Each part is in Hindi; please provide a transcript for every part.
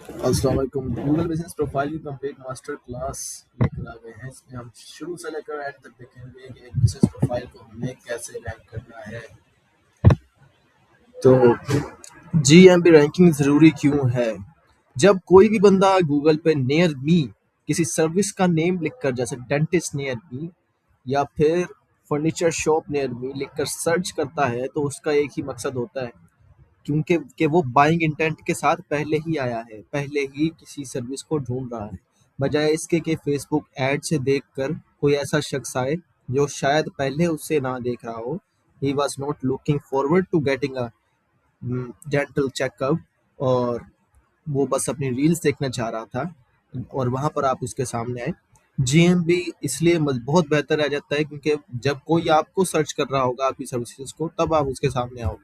अस्सलाम वालेकुम। गूगल बिजनेस प्रोफाइल की कंप्लीट मास्टर क्लास लेकर आ गए हैं। इसमें हम शुरू से लेकर एंड तक देखेंगे कि एक बिजनेस प्रोफाइल को हमें कैसे रैंक करना है। तो जीएमबी रैंकिंग ज़रूरी क्यों है? जब कोई भी बंदा गूगल पे नियर मी किसी सर्विस का नेम लिखकर, जैसे डेंटिस्ट नियर मी या फिर फर्नीचर शॉप नियर मी लिखकर सर्च करता है, तो उसका एक ही मकसद होता है, क्योंकि कि वो बाइंग इंटेंट के साथ पहले ही आया है, पहले ही किसी सर्विस को ढूंढ रहा है, बजाय इसके कि फेसबुक ऐड से देखकर कोई ऐसा शख्स आए जो शायद पहले उससे ना देख रहा हो। He was not looking forward to getting a dental checkup, और वो बस अपनी रील्स देखना चाह रहा था और वहां पर आप उसके सामने आए। जीएमबी इसलिए बहुत बेहतर रह जाता है, क्योंकि जब कोई आपको सर्च कर रहा होगा आपकी सर्विसेज को, तब आप उसके सामने आओ।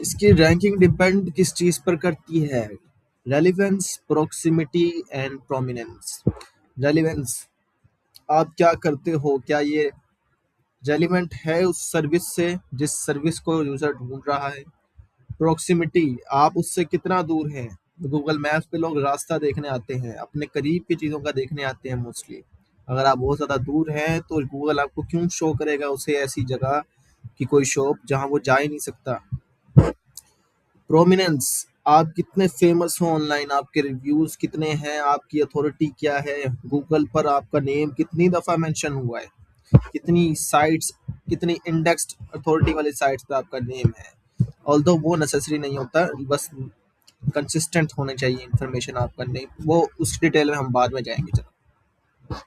इसकी रैंकिंग डिपेंड किस चीज पर करती है? Relevance, proximity and prominence. Relevance, आप क्या करते हो, क्या ये रेलिवेंट है उस सर्विस से जिस सर्विस को यूजर ढूंढ रहा है? प्रोक्सिमिटी, आप उससे कितना दूर हैं? गूगल मैप्स पे लोग रास्ता देखने आते हैं, अपने करीब की चीज़ों का देखने आते हैं मोस्टली। अगर आप बहुत ज़्यादा दूर हैं तो गूगल आपको क्यों शो करेगा उसे ऐसी जगह की कोई शॉप जहां वो जा ही नहीं सकता? प्रोमिनेंस, आप कितने फेमस हो ऑनलाइन, आपके रिव्यूज कितने हैं, आपकी अथॉरिटी क्या है, गूगल पर आपका नेम कितनी दफ़ा मेंशन हुआ है, कितनी साइट्स, कितनी इंडेक्स्ड अथॉरिटी वाली साइट्स पे आपका नेम है। ऑल्दो वो नेसेसरी नहीं होता, बस कंसिस्टेंट होने चाहिए इन्फॉर्मेशन आपका नेम, वो उस डिटेल में हम बाद में जाएंगे। चलो,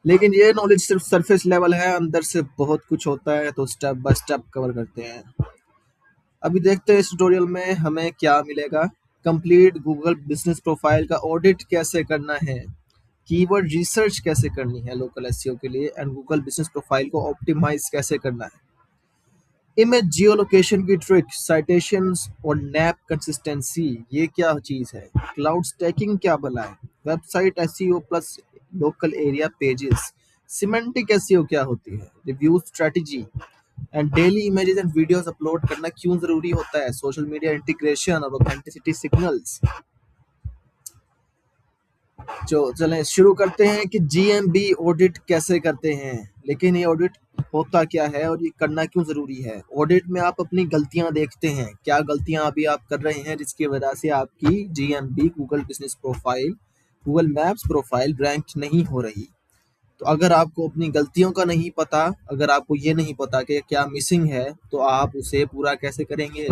लेकिन ये नॉलेज सिर्फ सरफेस लेवल है, अंदर से बहुत कुछ होता है, तो स्टेप बाय स्टेप कवर करते हैं। अभी देखते हैं इस ट्यूटोरियल में हमें क्या मिलेगा। कंप्लीट गूगल बिजनेस प्रोफाइल का ऑडिट कैसे करना है, कीवर्ड रिसर्च कैसे करनी है लोकल एसईओ के लिए, एंड गूगल बिजनेस प्रोफाइल को ऑप्टिमाइज कैसे करना है। इमेज जियो लोकेशन की ट्रिक, साइटेशंस और नैप कंसिस्टेंसी, ये क्या चीज है? क्लाउड स्टैकिंग क्या भला है? Website SEO plus local area pages. Semantic SEO क्या होती है? Review strategy and daily images and videos upload करना क्यों जरूरी होता है? सोशल मीडिया इंटीग्रेशन और ऑथेंटिसिटी सिग्नल्स। जो चलें शुरू करते हैं कि जीएमबी ऑडिट कैसे करते हैं। लेकिन ये ऑडिट होता क्या है और ये करना क्यों जरूरी है? ऑडिट में आप अपनी गलतियां देखते हैं, क्या गलतियां अभी आप कर रहे हैं जिसकी वजह से आपकी GMB Google business profile, Google maps profile rank नहीं हो रही। तो अगर आपको अपनी गलतियों का नहीं पता, अगर आपको ये नहीं पता कि क्या मिसिंग है, तो आप उसे पूरा कैसे करेंगे?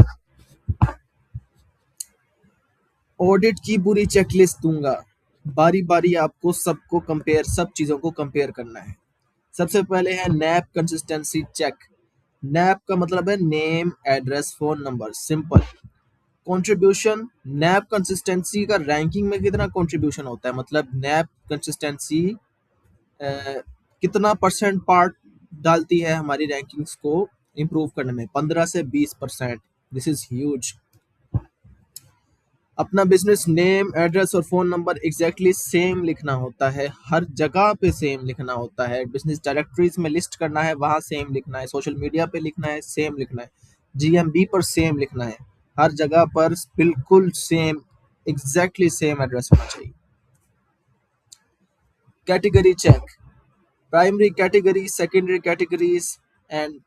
ऑडिट की पूरी चेकलिस्ट दूंगा, बारी बारी आपको सबको कंपेयर, सब चीज़ों को कंपेयर करना है। सबसे पहले है नैप कंसिस्टेंसी चेक। नैप का मतलब है name, address, phone number, simple. Contribution, nap consistency का रैंकिंग में कितना कंट्रीब्यूशन होता है, मतलब नैप कंसिस्टेंसी कितना परसेंट पार्ट डालती है हमारी रैंकिंग्स को इम्प्रूव करने में? 15 से 20%। This is huge. अपना बिजनेस नेम, एड्रेस और फोन नंबर एग्जैक्टली सेम लिखना होता है, हर जगह पे सेम लिखना होता है। बिजनेस डायरेक्टरीज में लिस्ट करना है, वहां सेम लिखना है, सोशल मीडिया पे लिखना है, सेम लिखना है, जीएमबी पर सेम लिखना है, हर जगह पर बिल्कुल सेम, एग्जैक्टली सेम एड्रेस होना चाहिए। Category check, primary category, secondary categories and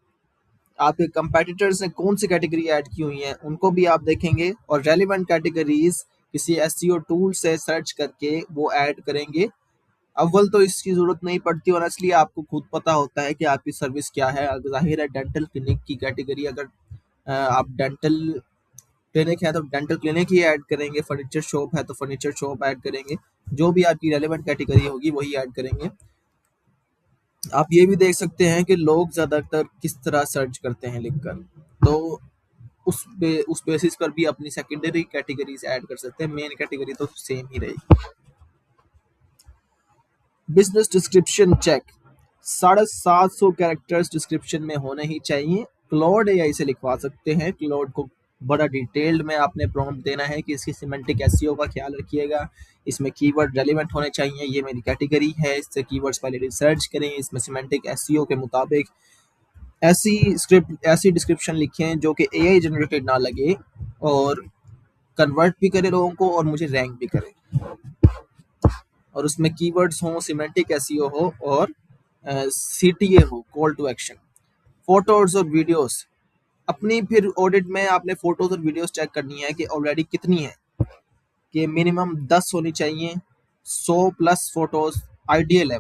आपके कंपेटिटर्स ने कौन सी कैटेगरी ऐड की हुई है उनको भी आप देखेंगे, और रेलिवेंट कैटेगरीज किसी एसईओ टूल से सर्च करके वो ऐड करेंगे। अव्वल तो इसकी जरूरत नहीं पड़ती, और असली आपको खुद पता होता है कि आपकी सर्विस क्या है। अगर जाहिर है डेंटल क्लिनिक की कैटेगरी, अगर आप डेंटल क्लिनिक है तो डेंटल क्लिनिक ही ऐड करेंगे, फर्नीचर शॉप है तो फर्नीचर शॉप ऐड करेंगे, जो भी आपकी रेलिवेंट कैटेगरी होगी वही ऐड करेंगे। आप ये भी देख सकते हैं कि लोग ज्यादातर किस तरह सर्च करते हैं लिखकर, तो उस बेसिस पर भी अपनी सेकेंडरी कैटेगरीज ऐड कर सकते हैं, मेन कैटेगरी तो सेम ही रहेगी। Business description check, 750 characters description में होने ही चाहिए। क्लॉड एआई से लिखवा सकते हैं, क्लॉड को बड़ा डिटेल्ड में आपने प्रॉम्प्ट देना है कि इसकी सिमेंटिक एसईओ का ख्याल रखिएगा, इसमें कीवर्ड रेलिवेंट होने चाहिए, ये मेरी कैटेगरी है, इससे कीवर्ड्स पहले रिसर्च करें, इसमें सिमेंटिक एसईओ के मुताबिक ऐसी स्क्रिप्ट, ऐसी डिस्क्रिप्शन लिखें जो कि एआई जनरेटेड ना लगे, और कन्वर्ट भी करे लोगों को और मुझे रैंक भी करे, और उसमें कीवर्ड्स हो, सिमेंटिक एसईओ हो और सीटीए हो, कॉल टू एक्शन, फोटोज और वीडियोस। अपनी फिर ऑडिट में आपने फोटोज और वीडियोस चेक करनी है कि ऑलरेडी कितनी है, कि मिनिमम 10 होनी चाहिए, 100 प्लस फोटोज आइडियल है।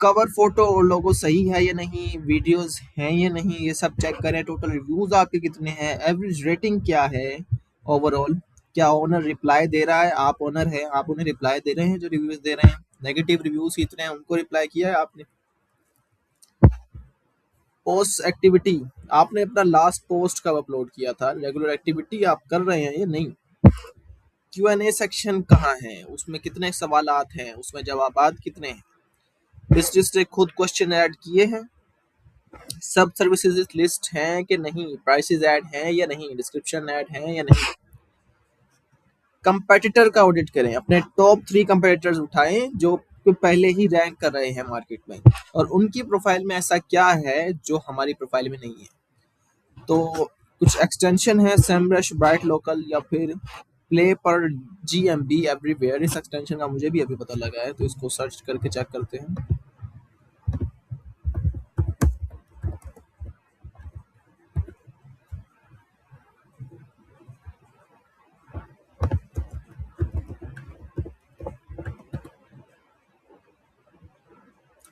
कवर फोटो और लोगो सही है या नहीं, वीडियोस हैं या नहीं, ये सब चेक करें। टोटल रिव्यूज आपके कितने हैं, एवरेज रेटिंग क्या है, ओवरऑल क्या ओनर रिप्लाई दे रहा है, आप ओनर है, आप उन्हें रिप्लाई दे रहे हैं जो रिव्यूज दे रहे हैं, नेगेटिव रिव्यूज कितने हैं, उनको रिप्लाई किया है आपने। पोस्ट एक्टिविटी, आपने अपना लास्ट पोस्ट कब अपलोड किया था, रेगुलर एक्टिविटी आप कर रहे हैं या नहीं। Q&A सेक्शन कहाँ है, उसमें कितने सवालात हैं, उसमें जवाबात कितने हैं, बिजनेस ने खुद क्वेश्चन ऐड किए हैं, सब सर्विसेज लिस्ट हैं कि नहीं, प्राइसेस ऐड हैं या नहीं, डिस्क्रिप्शन ऐड हैं या नहीं। कंपेटिटर का ऑडिट करें, अपने टॉप 3 कंपेटिटर्स उठाएं जो पहले ही रैंक कर रहे हैं मार्केट में, और उनकी प्रोफाइल में ऐसा क्या है जो हमारी प्रोफाइल में नहीं है। तो कुछ एक्सटेंशन है, सेमरश, ब्राइट लोकल या फिर प्ले पर GMB एवरीवेयर। इस एक्सटेंशन का मुझे भी अभी पता लगा है, तो इसको सर्च करके चेक करते हैं।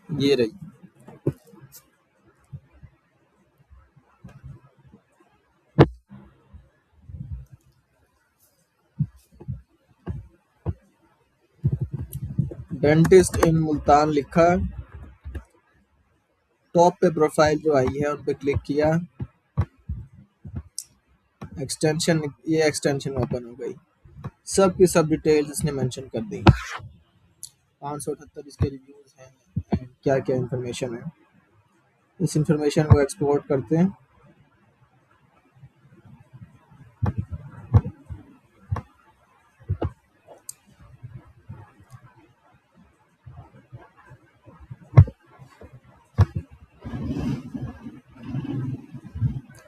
ये रही, डेंटिस्ट इन मुल्तान लिखा, टॉप पे प्रोफाइल जो आई है उन पे क्लिक किया, एक्सटेंशन, ये एक्सटेंशन ओपन हो गई, सब की सब डिटेल्स इसने मेंशन कर दी, 578 इसके रिव्यूज हैं, and क्या क्या इंफॉर्मेशन है। इस इंफॉर्मेशन को एक्सपोर्ट करते हैं,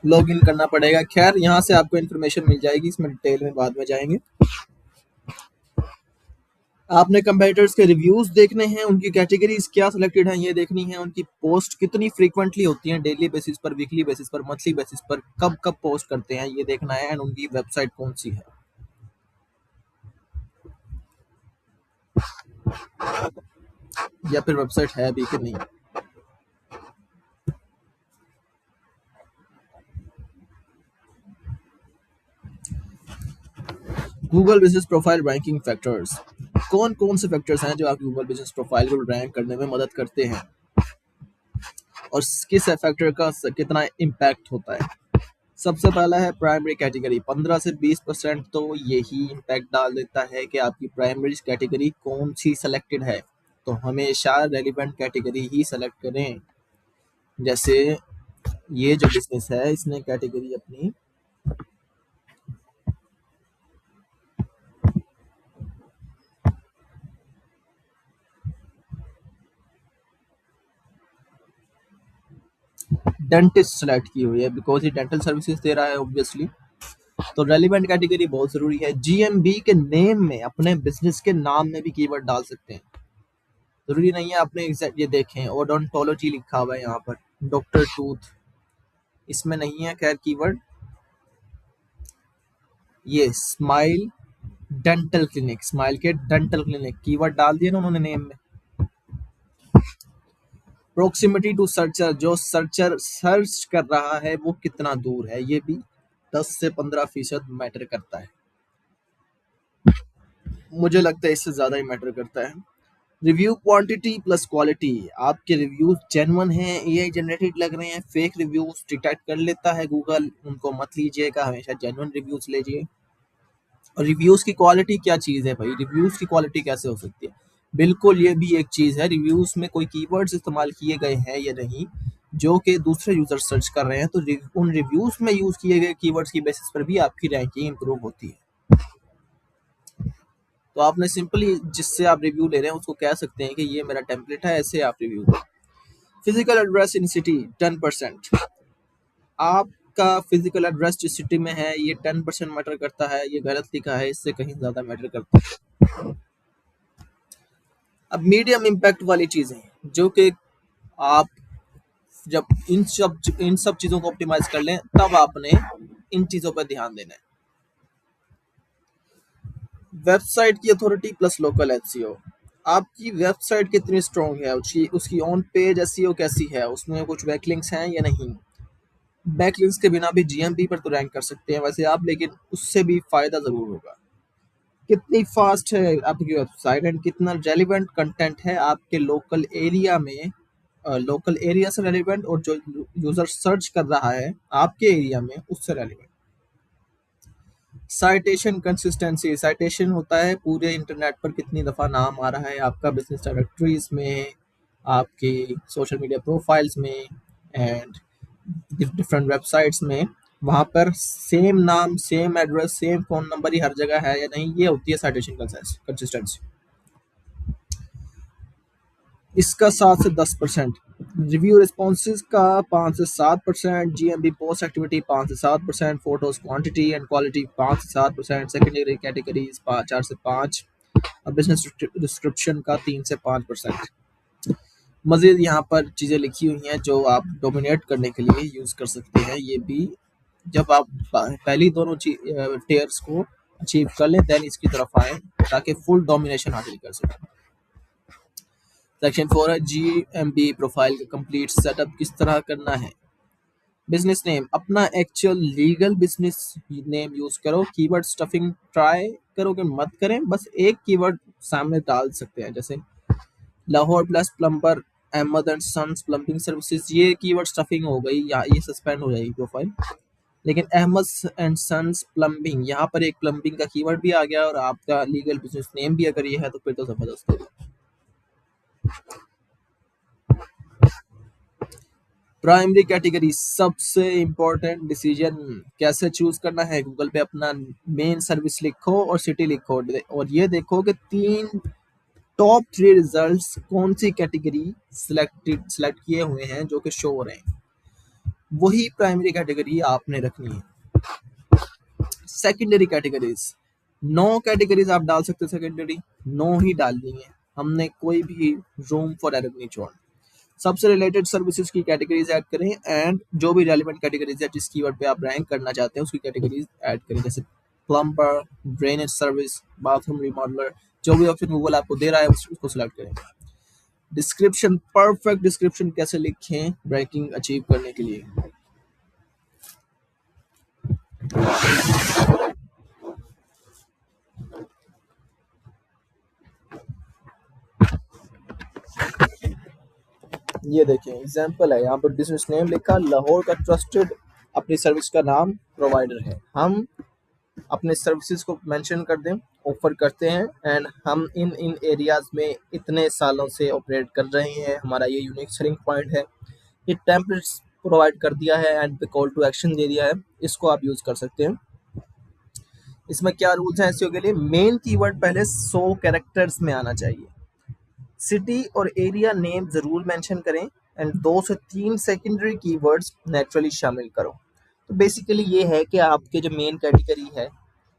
लॉगिन करना पड़ेगा। खैर यहाँ से आपको इन्फॉर्मेशन मिल जाएगी, इसमें डिटेल में बाद में जाएंगे। आपने कंपेटिटर्स के रिव्यूज देखने हैं, उनकी कैटेगरीज क्या सिलेक्टेड हैं ये देखनी है, उनकी पोस्ट कितनी फ्रीक्वेंटली होती हैं, डेली बेसिस पर, वीकली बेसिस पर, मंथली बेसिस पर, कब कब पोस्ट करते हैं ये देखना है, एंड उनकी वेबसाइट कौन सी है। या फिर वेबसाइट है भी कि नहीं। Google business profile ranking factors, कौन कौन से फैक्टर्स हैं जो आपकी गूगल बिजनेस प्रोफाइल को रैंक करने में मदद करते हैं, और किस फैक्टर का कितना इम्पैक्ट होता है। सबसे पहला है प्राइमरी कैटेगरी, 15 से 20% तो यही इम्पैक्ट डाल देता है कि आपकी प्राइमरी कैटेगरी कौन सी सेलेक्टेड है। तो हमेशा रेलिवेंट कैटेगरी ही सेलेक्ट करें। जैसे ये जो बिजनेस है इसने कैटेगरी अपनी डेंटिस्ट सेलेक्ट की हुई है, बिकॉज ये डेंटल सर्विसेज दे रहा है ऑब्वियसली। तो रेलिवेंट कैटेगरी बहुत जरूरी है। GMB के नेम में, अपने बिजनेस के नाम में भी कीवर्ड डाल सकते हैं, जरूरी नहीं है आपने एग्जैक्ट। ये देखें ओडोंटोलॉजी लिखा हुआ है यहाँ पर, डॉक्टर टूथ, इसमें नहीं है खैर कीवर्ड। ये स्माइल डेंटल क्लिनिक, स्माइल के डेंटल क्लिनिक कीवर्ड डाल दिया ना उन्होंने नेम में। प्रोक्सिमिटी टू सर्चर, जो सर्चर सर्च कर रहा है वो कितना दूर है, ये भी 10 से 15% मैटर करता है। मुझे लगता है इससे ज्यादा ही मैटर करता है। रिव्यू क्वांटिटी प्लस क्वालिटी, आपके रिव्यूज जेन्युइन हैं, AI जनरेटेड लग रहे हैं, फेक रिव्यूज डिटेक्ट कर लेता है गूगल, उनको मत लीजिएगा, हमेशा जेन्युइन रिव्यूज लीजिए। और रिव्यूज की क्वालिटी क्या चीज है भाई, रिव्यूज की क्वालिटी कैसे हो सकती है, बिल्कुल ये भी एक चीज है। रिव्यूज में कोई कीवर्ड्स इस्तेमाल किए गए हैं या नहीं जो कि दूसरे यूजर सर्च कर रहे हैं, तो उन रिव्यूज में यूज किए गए कीवर्ड्स की बेसिस पर भी आपकी रैंकिंग इंप्रूव होती है। तो आपने सिंपली जिससे आप रिव्यू ले रहे हैं उसको कह सकते हैं कि ये मेरा टेम्पलेट है, ऐसे आप रिव्यू दो। फिजिकल एड्रेस इन सिटी 10%, आप आपका फिजिकल एड्रेस जिस सिटी में है ये 10% मैटर करता है, ये गलत लिखा है, इससे कहीं ज्यादा मैटर करता है। अब मीडियम इम्पैक्ट वाली चीजें जो कि आप जब इन सब चीजों को ऑप्टिमाइज कर लें तब आपने इन चीजों पर ध्यान देना है। वेबसाइट की अथॉरिटी प्लस लोकल एसईओ। आपकी वेबसाइट कितनी स्ट्रांग है, उसकी ऑन पेज एसईओ कैसी है, उसमें कुछ बैकलिंक्स हैं या नहीं। बैकलिंक्स के बिना भी जीएमपी पर तो रैंक कर सकते हैं वैसे आप, लेकिन उससे भी फायदा जरूर होगा। कितनी फास्ट है आपकी वेबसाइट एंड कितना रेलिवेंट कंटेंट है आपके लोकल एरिया में, लोकल एरिया से रेलिवेंट और जो यूजर सर्च कर रहा है आपके एरिया में उससे रेलिवेंट। साइटेशन कंसिस्टेंसी, साइटेशन होता है पूरे इंटरनेट पर कितनी दफ़ा नाम आ रहा है आपका बिजनेस डायरेक्टरीज में, आपकी सोशल मीडिया प्रोफाइल्स में एंड डिफरेंट वेबसाइट्स में, वहाँ पर सेम नाम same address same phone number ही हर जगह है या नहीं, ये होती है साइटेशन कंसिस्टेंसी। इसका 7 से 10%, रिव्यू रिस्पॉन्सेज का 5 से 7%, जीएमबी पोस्ट एक्टिविटी 5 से 7%, फोटोज क्वांटिटी एंड क्वालिटी 5 से 7%, सेकेंडरी कैटेगरीज 4 से 5 और बिजनेस डिस्क्रिप्शन का 3 से 5%। मजीद यहाँ पर चीज़ें लिखी हुई हैं जो आप डोमिनेट करने के लिए यूज़ कर सकते हैं। ये भी जब आप पहली दोनों टेयर्स को अचीव कर लें देन इसकी तरफ आए ताकि फुल डोमिनेशन हासिल कर सकें। सेक्शन 4 है जीएमबी प्रोफाइल का कंप्लीट सेटअप किस तरह करना है। बिजनेस नेम, अपना actual legal business name use करो, कीवर्ड स्टफिंग ट्राई करो कि मत करें, बस एक कीवर्ड सामने डाल सकते हैं, जैसे Lahore plus plumber Ahmad and sons plumbing services, ये कीवर्ड स्टफिंग हो गई या ये सस्पेंड हो जाएगी प्रोफाइल। लेकिन अहमद एंड सन्स प्लम्बिंग, यहाँ पर एक प्लम्बिंग का कीवर्ड भी आ गया और आपका लीगल बिजनेस नेम भी अगर ये है तो फिर तो जबरदस्त होगा। प्राइमरी कैटेगरी, सबसे इंपॉर्टेंट डिसीजन कैसे चूज करना है। गूगल पे अपना मेन सर्विस लिखो और सिटी लिखो और ये देखो कि टॉप 3 रिजल्ट्स कौन सी कैटेगरी सिलेक्ट किए हुए हैं जो कि शो हो रहे हैं, वही प्राइमरी कैटेगरी आपने रखनी है। सेकेंडरी कैटेगरीज, 9 कैटेगरीज आप डाल सकते हो, सेकेंडरी 9 ही डालनी है, हमने कोई भी रूम फॉर एरर नहीं छोड़ना। सबसे रिलेटेड सर्विसेज की कैटेगरीज ऐड करें एंड जो भी रेलिवेंट कैटेगरीज है जिस कीवर्ड पे आप रैंक करना चाहते हैं उसकी कैटेगरीज ऐड करें, जैसे प्लम्बर, ड्रेनेज सर्विस, बाथरूम रिमॉडलर, जो भी ऑप्शन गूगल आपको दे रहा है उसको सिलेक्ट करें। डिस्क्रिप्शन, परफेक्ट डिस्क्रिप्शन कैसे लिखें रैंकिंग अचीव करने के लिए। ये देखें एग्जांपल है, यहाँ पर बिजनेस नेम लिखा, लाहौर का ट्रस्टेड अपनी सर्विस का नाम प्रोवाइडर है, हम अपने सर्विसेज को मेंशन कर दें, ऑफर करते हैं एंड हम इन एरियाज में इतने सालों से ऑपरेट कर रहे हैं, हमारा ये यूनिक सेलिंग पॉइंट है। ये टेम्पलेट्स प्रोवाइड कर दिया है एंड कॉल टू एक्शन दे दिया है, इसको आप यूज कर सकते हैं। इसमें क्या रूल्स हैं एसईओ के लिए, मेन कीवर्ड पहले 100 कैरेक्टर्स में आना चाहिए, सिटी और एरिया नेम जरूर मेंशन करें एंड 2 से 3 सेकेंडरी कीवर्ड्स नेचुरली शामिल करो। तो बेसिकली ये है कि आपके जो मेन कैटेगरी है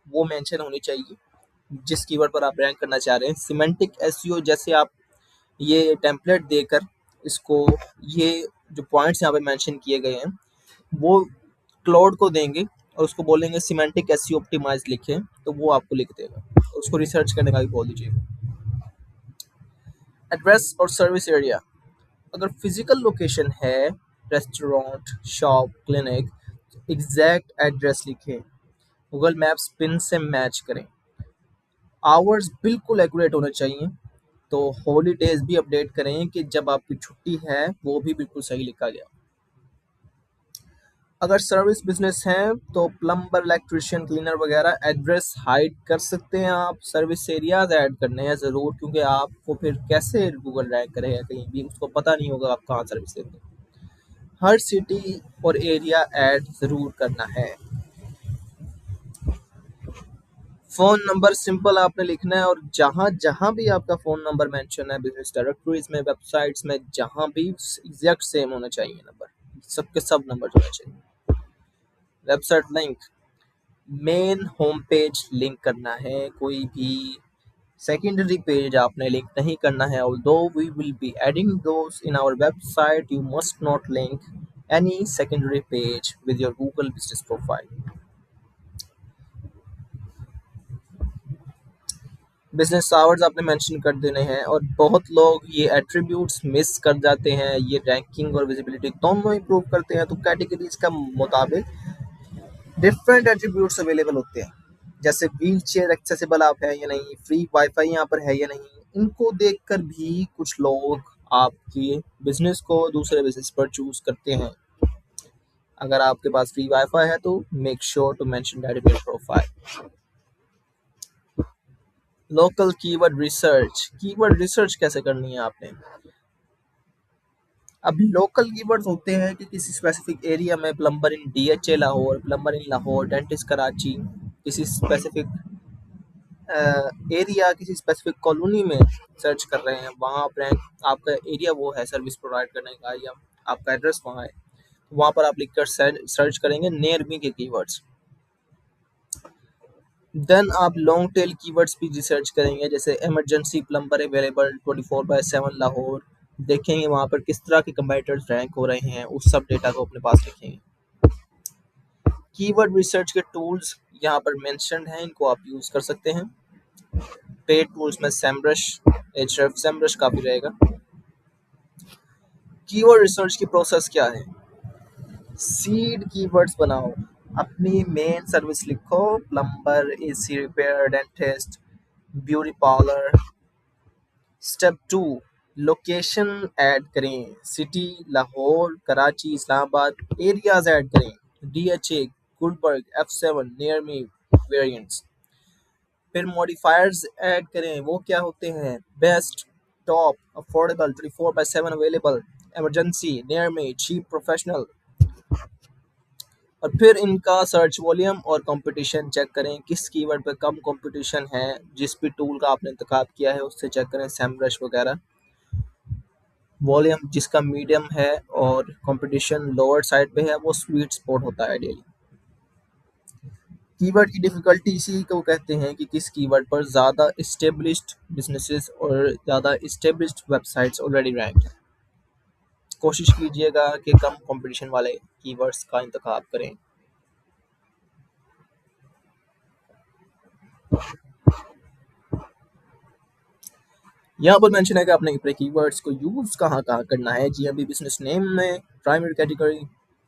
वो मेंशन होनी चाहिए जिस कीवर्ड पर आप रैंक करना चाह रहे हैं। सिमेंटिक एसईओ, जैसे आप ये टेम्पलेट देकर इसको, ये जो पॉइंट्स यहाँ पे मेंशन किए गए हैं वो क्लाउड को देंगे और उसको बोलेंगे सिमेंटिक एसईओ ऑप्टिमाइज लिखें, तो वो आपको लिख देगा, उसको रिसर्च करने का भी बोल दीजिएगा। एड्रेस और सर्विस एरिया, अगर फिजिकल लोकेशन है restaurant, shop, clinic, exact address लिखें, गूगल मैप्स पिन से मैच करें। आवर्स बिल्कुल एक्यूरेट होने चाहिए, तो हॉलीडेज भी अपडेट करें कि जब आपकी छुट्टी है वो भी बिल्कुल सही लिखा गया। अगर सर्विस बिजनेस है तो प्लम्बर, इलेक्ट्रिशियन, क्लीनर वगैरह एड्रेस हाइड कर सकते हैं आप, सर्विस एरियाज ऐड करने हैं ज़रूर, क्योंकि आपको फिर कैसे गूगल रैंक करेगा, कहीं भी उसको पता नहीं होगा आप कहाँ सर्विस देते हैं। हर सिटी और एरिया ऐड ज़रूर करना है। फ़ोन नंबर सिंपल आपने लिखना है और जहाँ जहाँ भी आपका फ़ोन नंबर मेंशन है बिजनेस डायरेक्टरीज में, वेबसाइट्स में, जहाँ भी एग्जैक्ट सेम होना चाहिए नंबर, सबके सब नंबर होना चाहिए। Website link, main home page link करना है, कोई भी सेकेंडरी पेज आपने लिंक नहीं करना है। Although we will be adding those in our website, you must not link any secondary page with your Google business profile. Business hours आपने मेंशन कर देने हैं, और बहुत लोग ये एट्रीब्यूट्स मिस कर जाते हैं। ये रैंकिंग और विजिबिलिटी दोनों इंप्रूव करते हैं, तो कैटेगरीज का मुताबिक डिफरेंट एट्रीब्यूट्स अवेलेबल होते हैं, जैसे व्हील चेयर एक्सेसिबल आप है या नहीं, फ्री वाईफाई यहाँ पर है या नहीं। इनको देखकर भी कुछ लोग आपके बिजनेस को दूसरे बिजनेस पर चूज करते हैं। अगर आपके पास फ्री वाईफाई है तो make sure to mention that in your profile. Local keyword research कैसे करनी है आपने? अब लोकल कीवर्ड्स होते हैं कि किसी स्पेसिफिक एरिया में प्लम्बर इन डीएचए लाहौर, प्लम्बर इन लाहौर, डेंटिस्ट कराची, किसी स्पेसिफिक एरिया, किसी स्पेसिफिक कॉलोनी में सर्च कर रहे हैं, वहाँ पर आपका एरिया वो है सर्विस प्रोवाइड करने का, या आपका एड्रेस वहाँ है, वहाँ पर आप लिखकर सर्च करेंगे नियर मी के कीवर्ड्स। देन आप लॉन्ग टेल कीवर्ड्स भी रिसर्च करेंगे, जैसे इमरजेंसी प्लम्बर अवेलेबल 24/7 लाहौर। देखेंगे वहाँ पर किस तरह के कंपेटिटर्स रैंक हो रहे हैं, उस सब डेटा को अपने पास रखेंगे। कीवर्ड रिसर्च के टूल्स यहाँ पर मेंशन्ड हैं, इनको आप यूज कर सकते हैं। पेड टूल्स में सेमब्रश, एचरेफ सेमब्रश काफी रहेगा। कीवर्ड रिसर्च की प्रोसेस क्या है? सीड कीवर्ड्स बनाओ, अपनी मेन सर्विस लिखो, plumber, AC repair, dentist, beauty parlour. Step 2, location add करें, city Lahore, Karachi, Islamabad. Areas add करें, DHA, Gulberg, F7, near me, variants. फिर मॉडिफायर्स ऐड करें, वो क्या होते हैं? Best, top, affordable, 24/7 available, emergency, near me, cheap, professional. और फिर इनका सर्च वॉल्यूम और कंपटीशन चेक करें, किस कीवर्ड पे कम कंपटीशन है। जिस भी टूल का आपने इंतखाब किया है उससे चेक करें, सेमब्रश वगैरह। वॉल्यूम जिसका मीडियम है और कंपटीशन लोअर साइड पे है, वो स्वीट स्पॉट होता है आइडियली। कीवर्ड की डिफिकल्टी इसी को कहते हैं कि किस कीवर्ड पर ज़्यादा इस्टेब्लिश्ड बिजनेसेस और ज़्यादा इस्टेब्लिश्ड वेबसाइट्स ऑलरेडी रैंक हैं। कोशिश कीजिएगा कि कम कंपटीशन वाले कीवर्ड्स का इंतखाब करें। यहाँ पर मेंशन है कि आपने अपने कीवर्ड्स को यूज कहाँ कहाँ करना है। जीएमबी बिजनेस नेम में, primary category,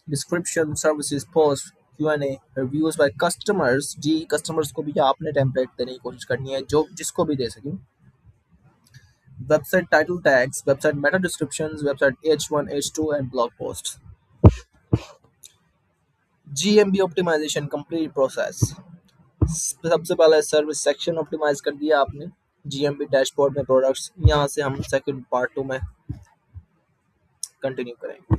description, services, post, Q&A, reviews by customers. जी, कस्टमर्स को भी आपने टेम्पलेट देने की कोशिश करनी है, जो जिसको भी दे सकें। Website title tags, website meta descriptions, website H1, H2 and blog post. GMB optimisation complete process. सबसे पहले सर्विस सेक्शन ऑप्टिमाइज कर दिया आपने जीएमबी डैशबोर्ड में प्रोडक्ट्स। यहाँ से हम सेकंड पार्ट 2 में कंटिन्यू करेंगे।